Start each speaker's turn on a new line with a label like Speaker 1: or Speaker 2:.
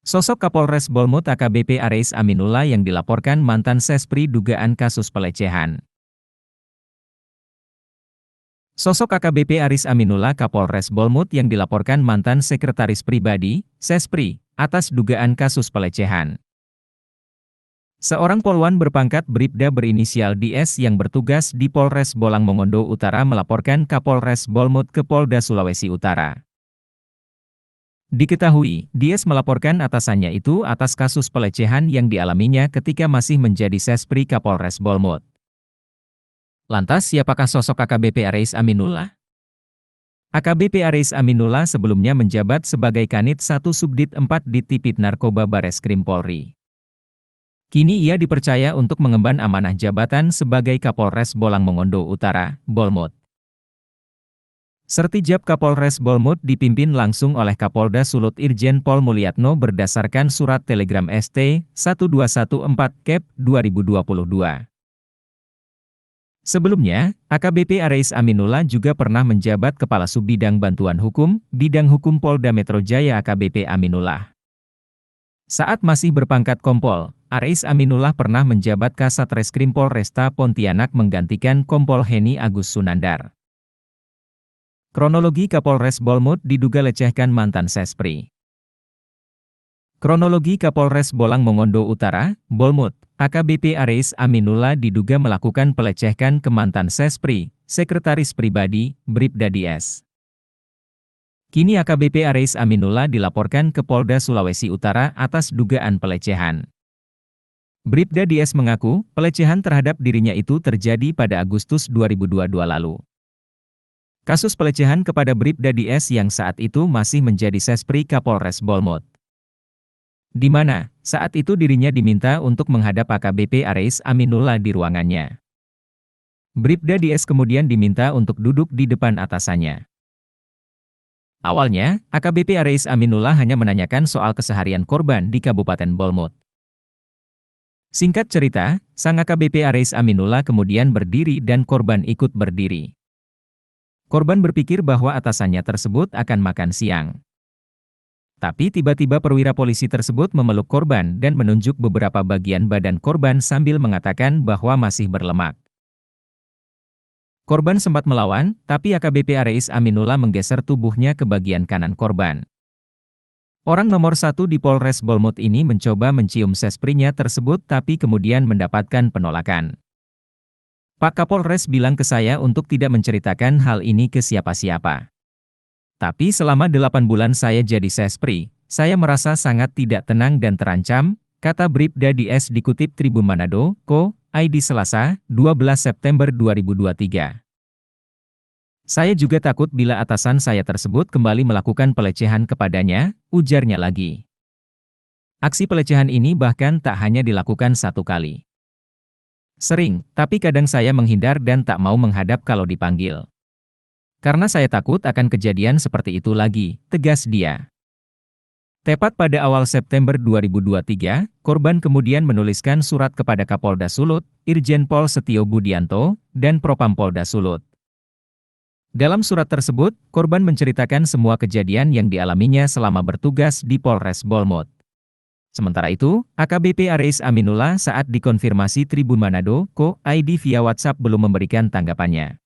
Speaker 1: Sosok Kapolres Bolmut AKBP Areis Aminullah yang dilaporkan mantan Sespri dugaan kasus pelecehan. Sosok AKBP Areis Aminullah Kapolres Bolmut yang dilaporkan mantan Sekretaris Pribadi, Sespri, atas dugaan kasus pelecehan. Seorang polwan berpangkat Bribda berinisial DS yang bertugas di Polres Bolang Mongondo Utara melaporkan Kapolres Bolmut ke Polda Sulawesi Utara. Diketahui, DS melaporkan atasannya itu atas kasus pelecehan yang dialaminya ketika masih menjadi Sespri Kapolres Bolmut. Lantas siapakah sosok AKBP Areis Aminullah? AKBP Areis Aminullah sebelumnya menjabat sebagai Kanit 1 Subdit 4 di Tipit Narkoba Bareskrim Polri. Kini ia dipercaya untuk mengemban amanah jabatan sebagai Kapolres Bolang Mongondo Utara, Bolmut. Sertijab Kapolres Bolmut dipimpin langsung oleh Kapolda Sulut Irjen Pol Mulyatno berdasarkan surat telegram ST 1214 2022. Sebelumnya, AKBP Areis Aminullah juga pernah menjabat Kepala Subbidang Bantuan Hukum, Bidang Hukum Polda Metro Jaya AKBP Aminullah. Saat masih berpangkat Kompol, Areis Aminullah pernah menjabat Kasat Reskrim Polresta Pontianak menggantikan Kompol Heni Agus Sunandar. Kronologi Kapolres Bolmut diduga lecehkan mantan Sespri. Kronologi Kapolres Bolang Mongondo Utara, Bolmut, AKBP Areis Aminullah diduga melakukan pelecehan ke mantan Sespri, Sekretaris Pribadi, Bribda DS. Kini AKBP Areis Aminullah dilaporkan ke Polda Sulawesi Utara atas dugaan pelecehan. Bribda DS mengaku, pelecehan terhadap dirinya itu terjadi pada Agustus 2022 lalu. Kasus pelecehan kepada Bribda DS yang saat itu masih menjadi Sespri Kapolres Bolmut. Di mana, saat itu dirinya diminta untuk menghadap AKBP Areis Aminullah di ruangannya. Bribda DS kemudian diminta untuk duduk di depan atasannya. Awalnya, AKBP Areis Aminullah hanya menanyakan soal keseharian korban di Kabupaten Bolmut. Singkat cerita, sang AKBP Areis Aminullah kemudian berdiri dan korban ikut berdiri. Korban berpikir bahwa atasannya tersebut akan makan siang. Tapi tiba-tiba perwira polisi tersebut memeluk korban dan menunjuk beberapa bagian badan korban sambil mengatakan bahwa masih berlemak. Korban sempat melawan, tapi AKBP Areis Aminullah menggeser tubuhnya ke bagian kanan korban. Orang nomor 1 di Polres Bolmut ini mencoba mencium Sesprinya tersebut tapi kemudian mendapatkan penolakan. Pak Kapolres bilang ke saya untuk tidak menceritakan hal ini ke siapa-siapa. Tapi selama 8 bulan saya jadi Sespri, saya merasa sangat tidak tenang dan terancam, kata Bribda DS dikutip Tribun Manado, Co. ID Selasa, 12 September 2023. Saya juga takut bila atasan saya tersebut kembali melakukan pelecehan kepadanya, ujarnya lagi. Aksi pelecehan ini bahkan tak hanya dilakukan 1 kali. Sering, tapi kadang saya menghindar dan tak mau menghadap kalau dipanggil. Karena saya takut akan kejadian seperti itu lagi, tegas dia. Tepat pada awal September 2023, korban kemudian menuliskan surat kepada Kapolda Sulut, Irjen Pol Setio Budianto, dan Propam Polda Sulut. Dalam surat tersebut, korban menceritakan semua kejadian yang dialaminya selama bertugas di Polres Bolmut. Sementara itu, AKBP Areis Aminullah saat dikonfirmasi Tribun Manado, Co. ID via WhatsApp belum memberikan tanggapannya.